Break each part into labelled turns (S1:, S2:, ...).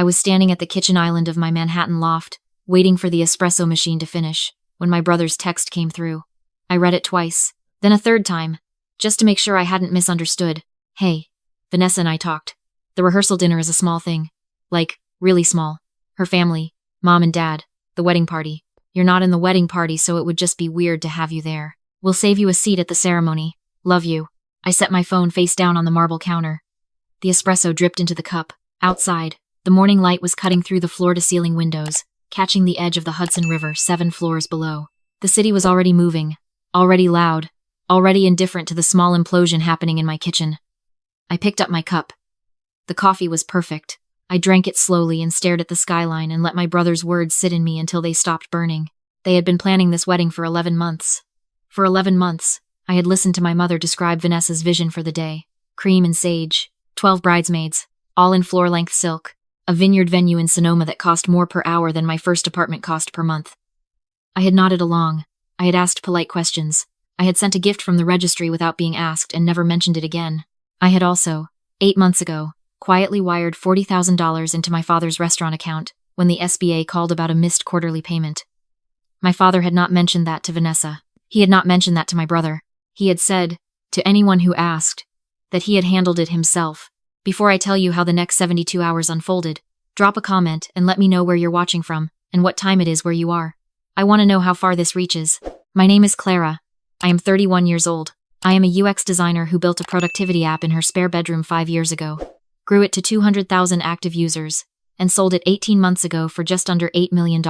S1: I was standing at the kitchen island of my Manhattan loft, waiting for the espresso machine to finish, when my brother's text came through. I read it twice, then a third time, just to make sure I hadn't misunderstood. Hey, Vanessa and I talked. The rehearsal dinner is a small thing. Like, really small. Her family, mom and dad, the wedding party. You're not in the wedding party, so it would just be weird to have you there. We'll save you a seat at the ceremony. Love you. I set my phone face down on the marble counter. The espresso dripped into the cup. Outside, the morning light was cutting through the floor-to-ceiling windows, catching the edge of the Hudson River 7 floors below. The city was already moving, already loud, already indifferent to the small implosion happening in my kitchen. I picked up my cup. The coffee was perfect. I drank it slowly and stared at the skyline and let my brother's words sit in me until they stopped burning. They had been planning this wedding for 11 months. For 11 months, I had listened to my mother describe Vanessa's vision for the day. Cream and sage, 12 bridesmaids, all in floor-length silk, a vineyard venue in Sonoma that cost more per hour than my first apartment cost per month. I had nodded along. I had asked polite questions. I had sent a gift from the registry without being asked and never mentioned it again. I had also, 8 months ago, quietly wired $40,000 into my father's restaurant account when the SBA called about a missed quarterly payment. My father had not mentioned that to Vanessa. He had not mentioned that to my brother. He had said, to anyone who asked, that he had handled it himself. Before I tell you how the next 72 hours unfolded, drop a comment and let me know where you're watching from and what time it is where you are. I want to know how far this reaches. My name is Clara. I am 31 years old. I am a UX designer who built a productivity app in her spare bedroom 5 years ago, grew it to 200,000 active users, and sold it 18 months ago for just under $8 million.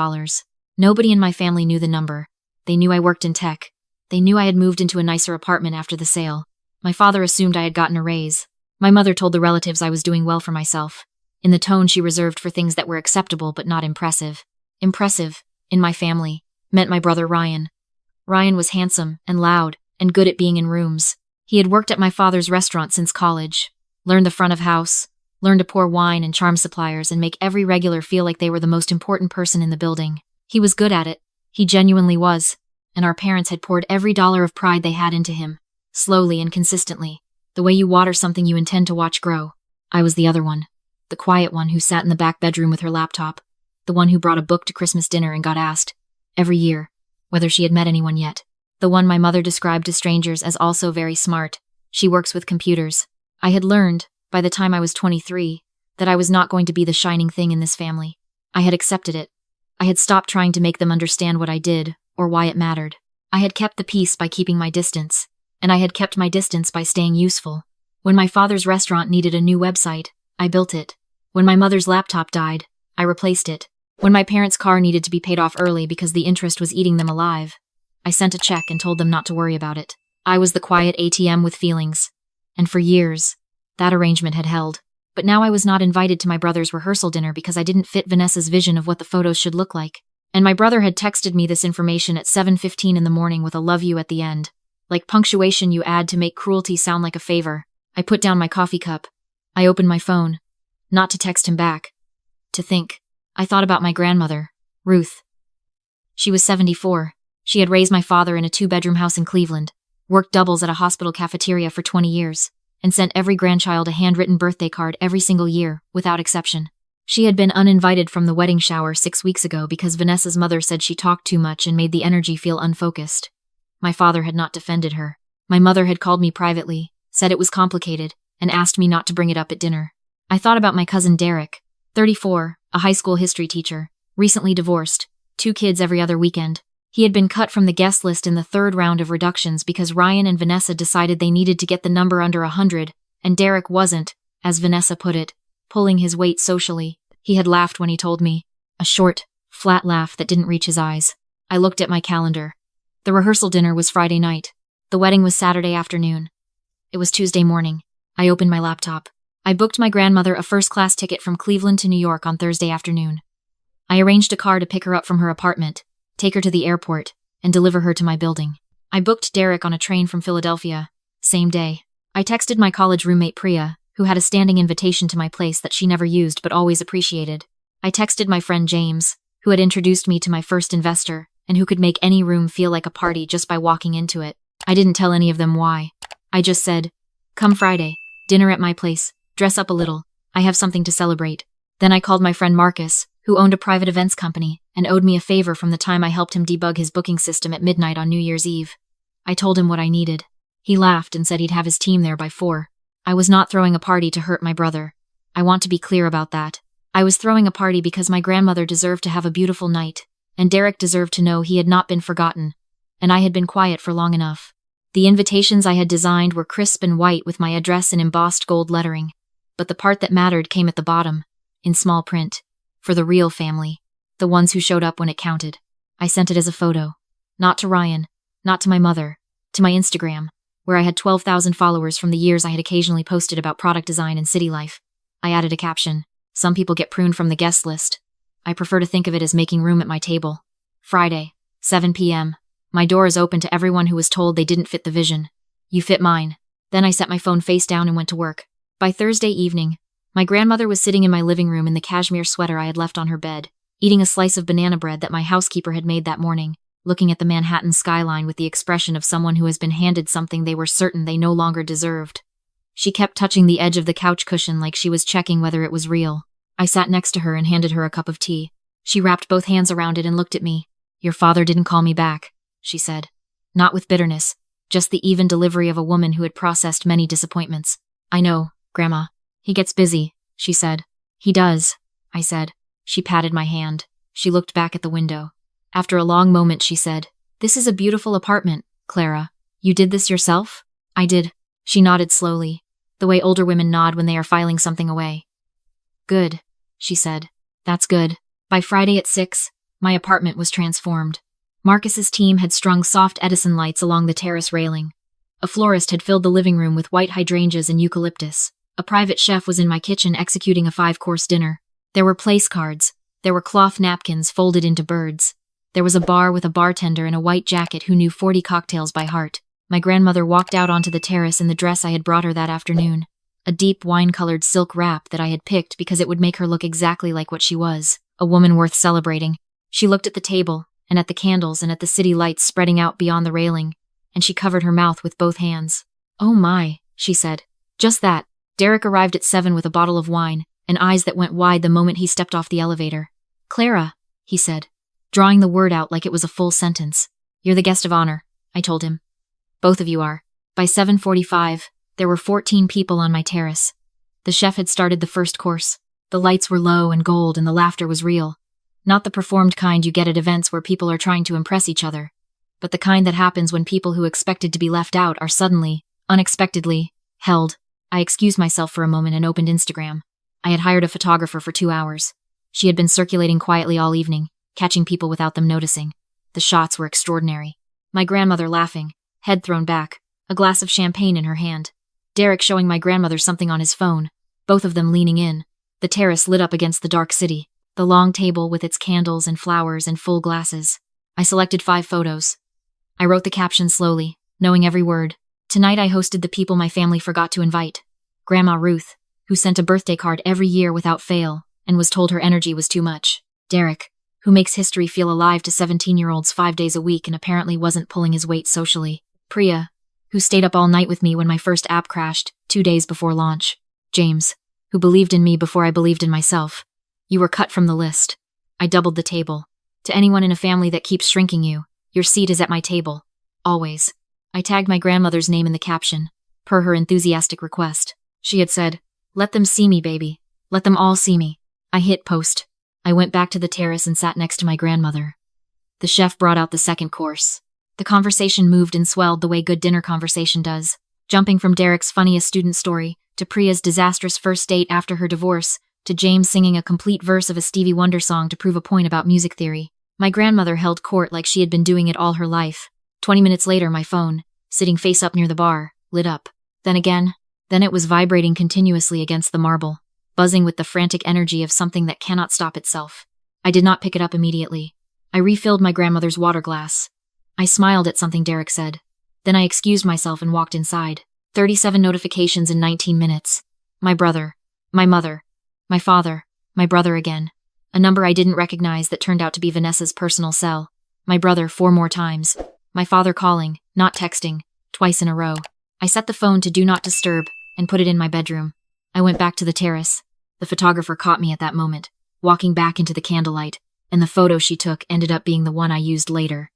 S1: Nobody in my family knew the number. They knew I worked in tech. They knew I had moved into a nicer apartment after the sale. My father assumed I had gotten a raise. My mother told the relatives I was doing well for myself, in the tone she reserved for things that were acceptable but not impressive. Impressive, in my family, meant my brother Ryan. Ryan was handsome and loud and good at being in rooms. He had worked at my father's restaurant since college, learned the front of house, learned to pour wine and charm suppliers and make every regular feel like they were the most important person in the building. He was good at it. He genuinely was. And our parents had poured every dollar of pride they had into him, slowly and consistently, the way you water something you intend to watch grow. I was the other one, the quiet one who sat in the back bedroom with her laptop, the one who brought a book to Christmas dinner and got asked, every year, whether she had met anyone yet. The one my mother described to strangers as also very smart. She works with computers. I had learned, by the time I was 23, that I was not going to be the shining thing in this family. I had accepted it. I had stopped trying to make them understand what I did, or why it mattered. I had kept the peace by keeping my distance, and I had kept my distance by staying useful. When my father's restaurant needed a new website, I built it. When my mother's laptop died, I replaced it. When my parents' car needed to be paid off early because the interest was eating them alive, I sent a check and told them not to worry about it. I was the quiet ATM with feelings. And for years, that arrangement had held. But now I was not invited to my brother's rehearsal dinner because I didn't fit Vanessa's vision of what the photos should look like. And my brother had texted me this information at 7:15 in the morning with a love you at the end. Like punctuation you add to make cruelty sound like a favor. I put down my coffee cup. I opened my phone. Not to text him back. To think. I thought about my grandmother, Ruth. She was 74. She had raised my father in a 2-bedroom house in Cleveland, worked doubles at a hospital cafeteria for 20 years, and sent every grandchild a handwritten birthday card every single year, without exception. She had been uninvited from the wedding shower 6 weeks ago because Vanessa's mother said she talked too much and made the energy feel unfocused. My father had not defended her. My mother had called me privately, said it was complicated, and asked me not to bring it up at dinner. I thought about my cousin Derek, 34, a high school history teacher, recently divorced, 2 kids every other weekend. He had been cut from the guest list in the 3rd round of reductions because Ryan and Vanessa decided they needed to get the number under 100, and Derek wasn't, as Vanessa put it, pulling his weight socially. He had laughed when he told me, a short, flat laugh that didn't reach his eyes. I looked at my calendar. The rehearsal dinner was Friday night. The wedding was Saturday afternoon. It was Tuesday morning. I opened my laptop. I booked my grandmother a first-class ticket from Cleveland to New York on Thursday afternoon. I arranged a car to pick her up from her apartment, take her to the airport, and deliver her to my building. I booked Derek on a train from Philadelphia, same day. I texted my college roommate Priya, who had a standing invitation to my place that she never used but always appreciated. I texted my friend James, who had introduced me to my first investor, and who could make any room feel like a party just by walking into it. I didn't tell any of them why. I just said, come Friday, dinner at my place, dress up a little, I have something to celebrate. Then I called my friend Marcus, who owned a private events company, and owed me a favor from the time I helped him debug his booking system at midnight on New Year's Eve. I told him what I needed. He laughed and said he'd have his team there by 4. I was not throwing a party to hurt my brother. I want to be clear about that. I was throwing a party because my grandmother deserved to have a beautiful night, and Derek deserved to know he had not been forgotten, and I had been quiet for long enough. The invitations I had designed were crisp and white with my address in embossed gold lettering, but the part that mattered came at the bottom, in small print, for the real family, the ones who showed up when it counted. I sent it as a photo, not to Ryan, not to my mother, to my Instagram, where I had 12,000 followers from the years I had occasionally posted about product design and city life. I added a caption. Some people get pruned from the guest list. I prefer to think of it as making room at my table. Friday, 7 p.m. My door is open to everyone who was told they didn't fit the vision. You fit mine. Then I set my phone face down and went to work. By Thursday evening, my grandmother was sitting in my living room in the cashmere sweater I had left on her bed, eating a slice of banana bread that my housekeeper had made that morning, looking at the Manhattan skyline with the expression of someone who has been handed something they were certain they no longer deserved. She kept touching the edge of the couch cushion like she was checking whether it was real. I sat next to her and handed her a cup of tea. She wrapped both hands around it and looked at me. Your father didn't call me back, she said. Not with bitterness, just the even delivery of a woman who had processed many disappointments. I know, Grandma. He gets busy, she said. He does, I said. She patted my hand. She looked back at the window. After a long moment, she said, This is a beautiful apartment, Clara. You did this yourself? I did. She nodded slowly, the way older women nod when they are filing something away. Good, she said. That's good. By Friday at 6, my apartment was transformed. Marcus's team had strung soft Edison lights along the terrace railing. A florist had filled the living room with white hydrangeas and eucalyptus. A private chef was in my kitchen executing a 5-course dinner. There were place cards. There were cloth napkins folded into birds. There was a bar with a bartender in a white jacket who knew 40 cocktails by heart. My grandmother walked out onto the terrace in the dress I had brought her that afternoon. A deep wine-colored silk wrap that I had picked because it would make her look exactly like what she was, a woman worth celebrating. She looked at the table, and at the candles, and at the city lights spreading out beyond the railing, and she covered her mouth with both hands. Oh my, she said. Just that. Derek arrived at 7 with a bottle of wine, and eyes that went wide the moment he stepped off the elevator. Clara, he said, drawing the word out like it was a full sentence. You're the guest of honor, I told him. Both of you are. By 7:45, there were 14 people on my terrace. The chef had started the first course. The lights were low and gold and the laughter was real. Not the performed kind you get at events where people are trying to impress each other, but the kind that happens when people who expected to be left out are suddenly, unexpectedly, held. I excused myself for a moment and opened Instagram. I had hired a photographer for 2 hours. She had been circulating quietly all evening, catching people without them noticing. The shots were extraordinary. My grandmother laughing, head thrown back, a glass of champagne in her hand. Derek showing my grandmother something on his phone, both of them leaning in. The terrace lit up against the dark city. The long table with its candles and flowers and full glasses. I selected 5 photos. I wrote the caption slowly, knowing every word. Tonight I hosted the people my family forgot to invite. Grandma Ruth, who sent a birthday card every year without fail, and was told her energy was too much. Derek, who makes history feel alive to 17-year-olds 5 days a week and apparently wasn't pulling his weight socially. Priya, who stayed up all night with me when my first app crashed, 2 days before launch. James, who believed in me before I believed in myself. You were cut from the list. I doubled the table. To anyone in a family that keeps shrinking you, your seat is at my table. Always. I tagged my grandmother's name in the caption, per her enthusiastic request. She had said, Let them see me, baby. Let them all see me. I hit post. I went back to the terrace and sat next to my grandmother. The chef brought out the second course. The conversation moved and swelled the way good dinner conversation does, jumping from Derek's funniest student story, to Priya's disastrous first date after her divorce, to James singing a complete verse of a Stevie Wonder song to prove a point about music theory. My grandmother held court like she had been doing it all her life. 20 minutes later, my phone, sitting face up near the bar, lit up. Then it was vibrating continuously against the marble, buzzing with the frantic energy of something that cannot stop itself. I did not pick it up immediately. I refilled my grandmother's water glass. I smiled at something Derek said. Then I excused myself and walked inside. 37 notifications in 19 minutes. My brother. My mother. My father. My brother again. A number I didn't recognize that turned out to be Vanessa's personal cell. My brother 4 more times. My father calling, not texting, twice in a row. I set the phone to do not disturb and put it in my bedroom. I went back to the terrace. The photographer caught me at that moment, walking back into the candlelight, and the photo she took ended up being the one I used later.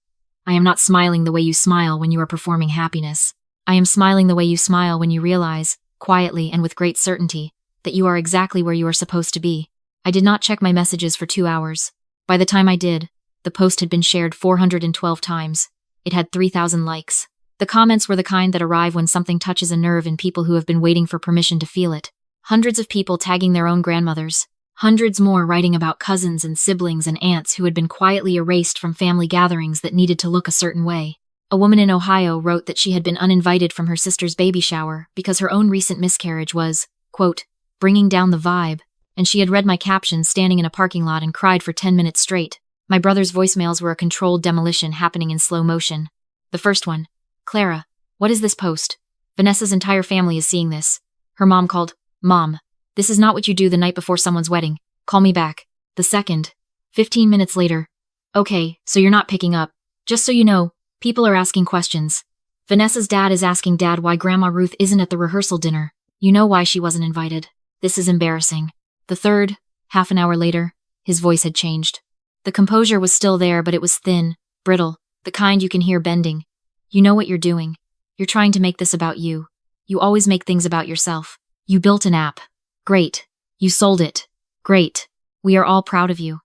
S1: I am not smiling the way you smile when you are performing happiness. I am smiling the way you smile when you realize, quietly and with great certainty, that you are exactly where you are supposed to be. I did not check my messages for 2 hours. By the time I did, the post had been shared 412 times. It had 3,000 likes. The comments were the kind that arrive when something touches a nerve in people who have been waiting for permission to feel it. Hundreds of people tagging their own grandmothers. Hundreds more writing about cousins and siblings and aunts who had been quietly erased from family gatherings that needed to look a certain way. A woman in Ohio wrote that she had been uninvited from her sister's baby shower because her own recent miscarriage was, quote, bringing down the vibe, and she had read my caption standing in a parking lot and cried for 10 minutes straight. My brother's voicemails were a controlled demolition happening in slow motion. The first one, Clara, what is this post? Vanessa's entire family is seeing this. Her mom called, Mom, this is not what you do the night before someone's wedding. Call me back. The second, 15 minutes later. Okay, so you're not picking up. Just so you know, people are asking questions. Vanessa's dad is asking Dad why Grandma Ruth isn't at the rehearsal dinner. You know why she wasn't invited. This is embarrassing. The third, half an hour later, his voice had changed. The composure was still there, but it was thin, brittle, the kind you can hear bending. You know what you're doing. You're trying to make this about you. You always make things about yourself. You built an app. Great. You sold it. Great. We are all proud of you.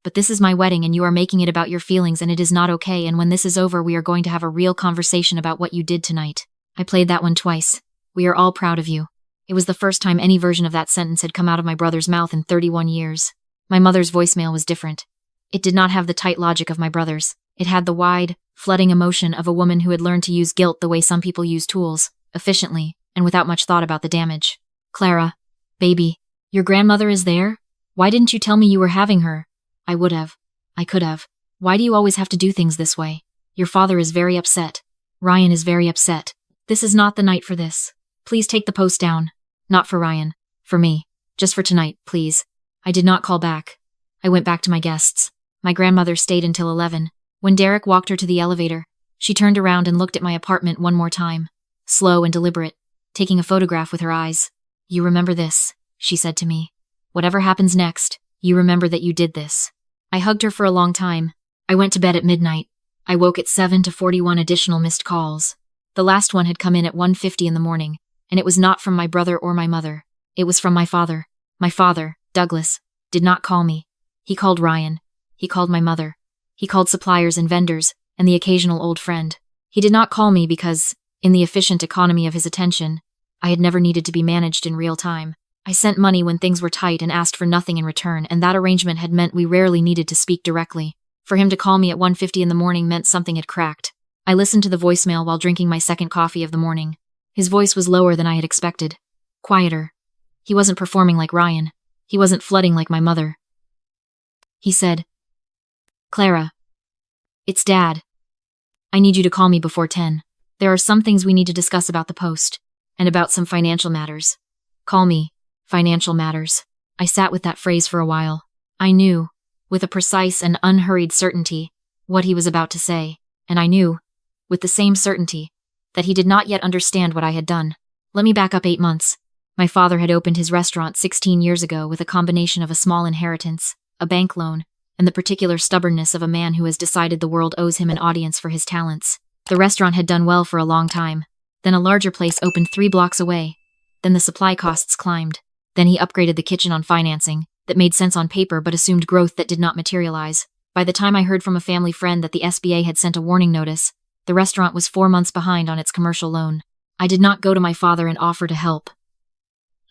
S1: But this is my wedding and you are making it about your feelings and it is not okay, and when this is over we are going to have a real conversation about what you did tonight. I played that one twice. We are all proud of you. It was the first time any version of that sentence had come out of my brother's mouth in 31 years. My mother's voicemail was different. It did not have the tight logic of my brother's. It had the wide, flooding emotion of a woman who had learned to use guilt the way some people use tools, efficiently, and without much thought about the damage. Clara, baby, your grandmother is there? Why didn't you tell me you were having her? I would have. I could have. Why do you always have to do things this way? Your father is very upset. Ryan is very upset. This is not the night for this. Please take the post down. Not for Ryan. For me. Just for tonight, please. I did not call back. I went back to my guests. My grandmother stayed until 11. When Derek walked her to the elevator, she turned around and looked at my apartment one more time. Slow and deliberate, taking a photograph with her eyes. You remember this, she said to me. Whatever happens next, you remember that you did this. I hugged her for a long time. I went to bed at midnight. I woke at 7 to 41 additional missed calls. The last one had come in at 1:50 in the morning, and it was not from my brother or my mother. It was from my father. My father, Douglas, did not call me. He called Ryan. He called my mother. He called suppliers and vendors, and the occasional old friend. He did not call me because, in the efficient economy of his attention, I had never needed to be managed in real time. I sent money when things were tight and asked for nothing in return, and that arrangement had meant we rarely needed to speak directly. For him to call me at 1:50 in the morning meant something had cracked. I listened to the voicemail while drinking my second coffee of the morning. His voice was lower than I had expected. Quieter. He wasn't performing like Ryan. He wasn't flooding like my mother. He said, Clara, it's Dad. I need you to call me before 10. There are some things we need to discuss about the post, and about some financial matters. Call me. Financial matters. I sat with that phrase for a while. I knew, with a precise and unhurried certainty, what he was about to say, and I knew, with the same certainty, that he did not yet understand what I had done. Let me back up 8 months. My father had opened his restaurant 16 years ago with a combination of a small inheritance, a bank loan, and the particular stubbornness of a man who has decided the world owes him an audience for his talents. The restaurant had done well for a long time. Then a larger place opened 3 blocks away. Then the supply costs climbed. Then he upgraded the kitchen on financing that made sense on paper but assumed growth that did not materialize. By the time I heard from a family friend that the SBA had sent a warning notice, the restaurant was 4 months behind on its commercial loan. I did not go to my father and offer to help.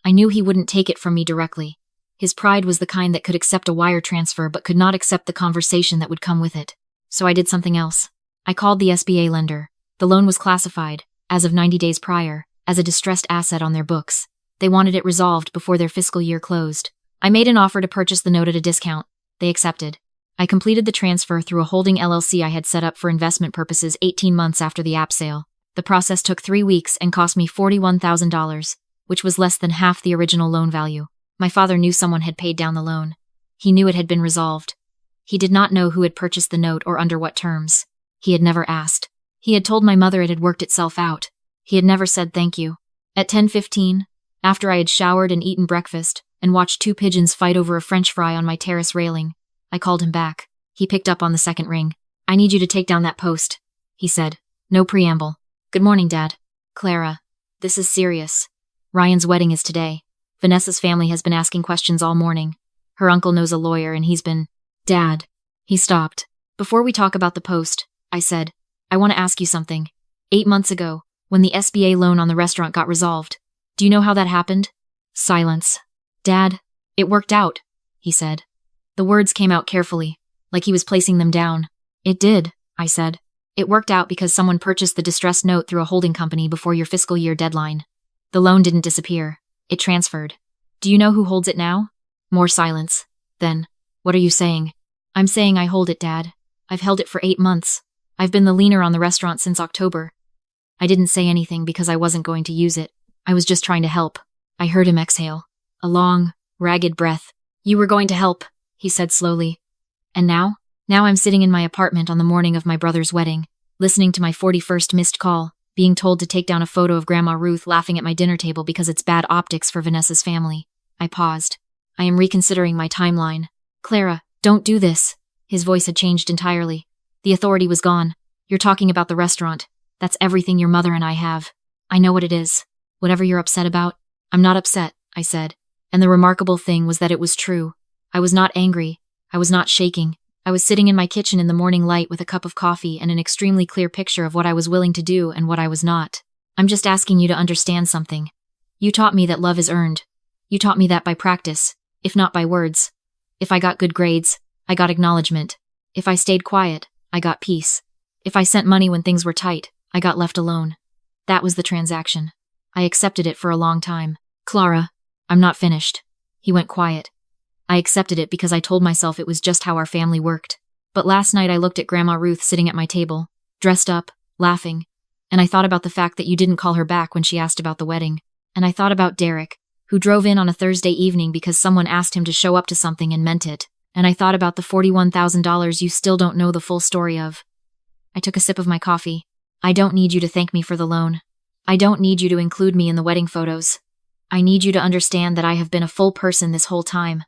S1: I knew he wouldn't take it from me directly. His pride was the kind that could accept a wire transfer but could not accept the conversation that would come with it. So I did something else. I called the SBA lender. The loan was classified, as of 90 days prior, as a distressed asset on their books. They wanted it resolved before their fiscal year closed. I made an offer to purchase the note at a discount. They accepted. I completed the transfer through a holding LLC I had set up for investment purposes 18 months after the app sale. The process took 3 weeks and cost me $41,000, which was less than half the original loan value. My father knew someone had paid down the loan. He knew it had been resolved. He did not know who had purchased the note or under what terms. He had never asked. He had told my mother it had worked itself out. He had never said thank you. At 10:15, after I had showered and eaten breakfast, and watched two pigeons fight over a French fry on my terrace railing. I called him back. He picked up on the second ring. "I need you to take down that post," he said. No preamble. "Good morning, Dad. Clara. This is serious. Ryan's wedding is today. Vanessa's family has been asking questions all morning. Her uncle knows a lawyer and he's been—" "Dad." He stopped. "Before we talk about the post," I said, "I want to ask you something. 8 months ago, when the SBA loan on the restaurant got resolved, do you know how that happened?" Silence. "Dad, it worked out," he said. The words came out carefully, like he was placing them down. "It did," I said. "It worked out because someone purchased the distressed note through a holding company before your fiscal year deadline. The loan didn't disappear. It transferred. Do you know who holds it now?" More silence. Then, "What are you saying?" "I'm saying I hold it, Dad. I've held it for 8 months. I've been the leaner on the restaurant since October." I didn't say anything because I wasn't going to use it. I was just trying to help. I heard him exhale. A long, ragged breath. "You were going to help," he said slowly. "And now?" "Now I'm sitting in my apartment on the morning of my brother's wedding, listening to my 41st missed call, being told to take down a photo of Grandma Ruth laughing at my dinner table because it's bad optics for Vanessa's family." I paused. "I am reconsidering my timeline." "Clara, don't do this." His voice had changed entirely. "The authority was gone. You're talking about the restaurant. That's everything your mother and I have. I know what it is. Whatever you're upset about." "I'm not upset," I said. And the remarkable thing was that it was true. I was not angry. I was not shaking. I was sitting in my kitchen in the morning light with a cup of coffee and an extremely clear picture of what I was willing to do and what I was not. "I'm just asking you to understand something. You taught me that love is earned. You taught me that by practice, if not by words. If I got good grades, I got acknowledgement. If I stayed quiet, I got peace. If I sent money when things were tight, I got left alone. That was the transaction. I accepted it for a long time." "Clara, I'm not finished." He went quiet. "I accepted it because I told myself it was just how our family worked. But last night I looked at Grandma Ruth sitting at my table, dressed up, laughing, and I thought about the fact that you didn't call her back when she asked about the wedding. And I thought about Derek, who drove in on a Thursday evening because someone asked him to show up to something and meant it. And I thought about the $41,000 you still don't know the full story of." I took a sip of my coffee. "I don't need you to thank me for the loan. I don't need you to include me in the wedding photos. I need you to understand that I have been a full person this whole time.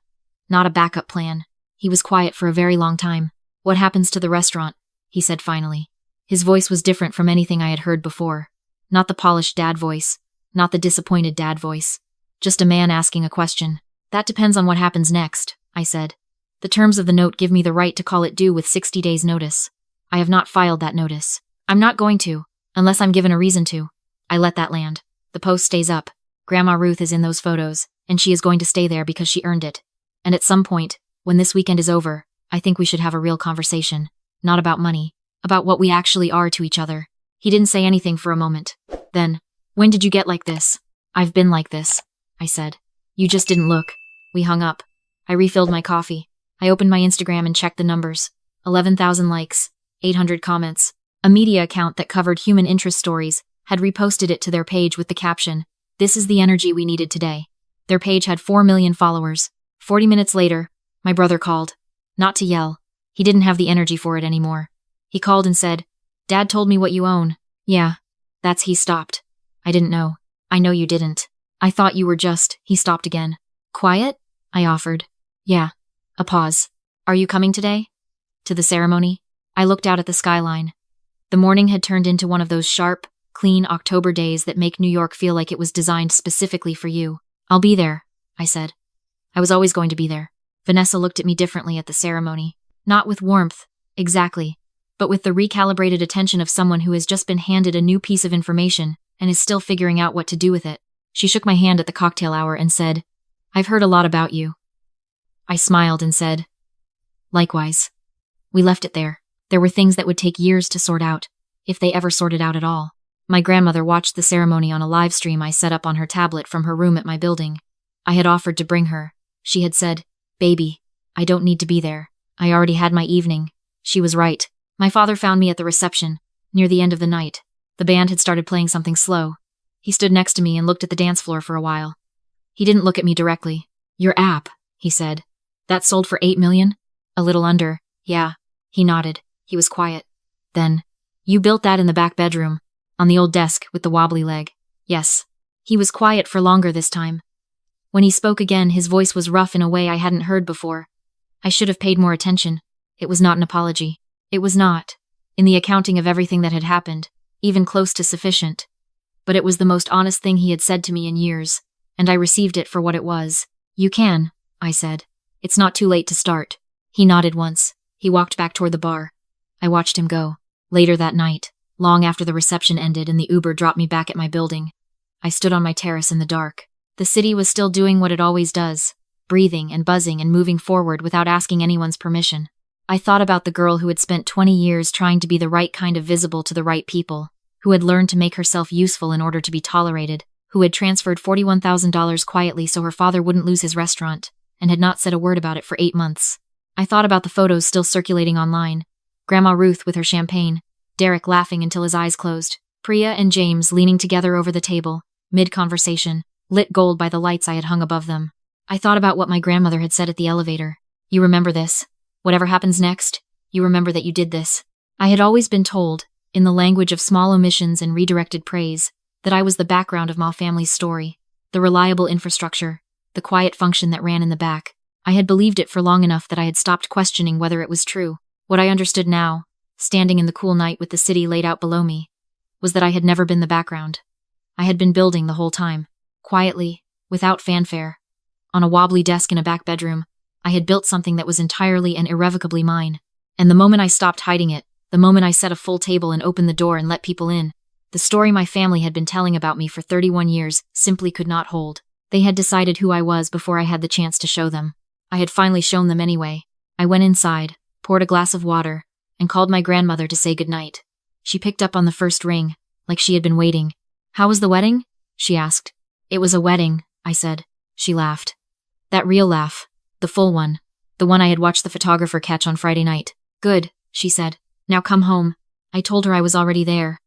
S1: Not a backup plan." He was quiet for a very long time. "What happens to the restaurant?" he said finally. His voice was different from anything I had heard before. Not the polished dad voice. Not the disappointed dad voice. Just a man asking a question. "That depends on what happens next," I said. "The terms of the note give me the right to call it due with 60 days' notice. I have not filed that notice. I'm not going to, unless I'm given a reason to." I let that land. "The post stays up. Grandma Ruth is in those photos, and she is going to stay there because she earned it. And at some point, when this weekend is over, I think we should have a real conversation. Not about money. About what we actually are to each other." He didn't say anything for a moment. Then, "When did you get like this?" "I've been like this," I said. "You just didn't look." We hung up. I refilled my coffee. I opened my Instagram and checked the numbers. 11,000 likes. 800 comments. A media account that covered human interest stories had reposted it to their page with the caption, "This is the energy we needed today." Their page had 4 million followers. 40 minutes later, my brother called. Not to yell. He didn't have the energy for it anymore. He called and said, "Dad told me what you own." "Yeah." He stopped. "I didn't know." "I know you didn't. I thought you were just—" He stopped again. "Quiet?" I offered. "Yeah." A pause. "Are you coming today?" "To the ceremony?" I looked out at the skyline. The morning had turned into one of those sharp, clean October days that make New York feel like it was designed specifically for you. "I'll be there," I said. I was always going to be there. Vanessa looked at me differently at the ceremony. Not with warmth, exactly, but with the recalibrated attention of someone who has just been handed a new piece of information and is still figuring out what to do with it. She shook my hand at the cocktail hour and said, "I've heard a lot about you." I smiled and said, "Likewise." We left it there. There were things that would take years to sort out, if they ever sorted out at all. My grandmother watched the ceremony on a live stream I set up on her tablet from her room at my building. I had offered to bring her. She had said, "Baby, I don't need to be there. I already had my evening." She was right. My father found me at the reception, near the end of the night. The band had started playing something slow. He stood next to me and looked at the dance floor for a while. He didn't look at me directly. "Your app," he said. "That sold for 8 million? A little under, yeah." He nodded. He was quiet. Then, "You built that in the back bedroom, on the old desk with the wobbly leg." "Yes." He was quiet for longer this time. When he spoke again, his voice was rough in a way I hadn't heard before. I should have paid more attention. It was not an apology. It was not, in the accounting of everything that had happened, even close to sufficient. But it was the most honest thing he had said to me in years, and I received it for what it was. You can, I said. It's not too late to start. He nodded once. He walked back toward the bar. I watched him go. Later that night, long after the reception ended and the Uber dropped me back at my building, I stood on my terrace in the dark. The city was still doing what it always does, breathing and buzzing and moving forward without asking anyone's permission. I thought about the girl who had spent 20 years trying to be the right kind of visible to the right people, who had learned to make herself useful in order to be tolerated, who had transferred $41,000 quietly so her father wouldn't lose his restaurant, and had not said a word about it for 8 months. I thought about the photos still circulating online. Grandma Ruth with her champagne, Derek laughing until his eyes closed, Priya and James leaning together over the table, mid-conversation, lit gold by the lights I had hung above them. I thought about what my grandmother had said at the elevator. You remember this. Whatever happens next, you remember that you did this. I had always been told, in the language of small omissions and redirected praise, that I was the background of my family's story, the reliable infrastructure, the quiet function that ran in the back. I had believed it for long enough that I had stopped questioning whether it was true. What I understood now, standing in the cool night with the city laid out below me, was that I had never been the background. I had been building the whole time, quietly, without fanfare. On a wobbly desk in a back bedroom, I had built something that was entirely and irrevocably mine. And the moment I stopped hiding it, the moment I set a full table and opened the door and let people in, the story my family had been telling about me for 31 years simply could not hold. They had decided who I was before I had the chance to show them. I had finally shown them anyway. I went inside, poured a glass of water, and called my grandmother to say goodnight. She picked up on the first ring, like she had been waiting. How was the wedding? She asked. It was a wedding, I said. She laughed. That real laugh. The full one. The one I had watched the photographer catch on Friday night. Good, she said. Now come home. I told her I was already there.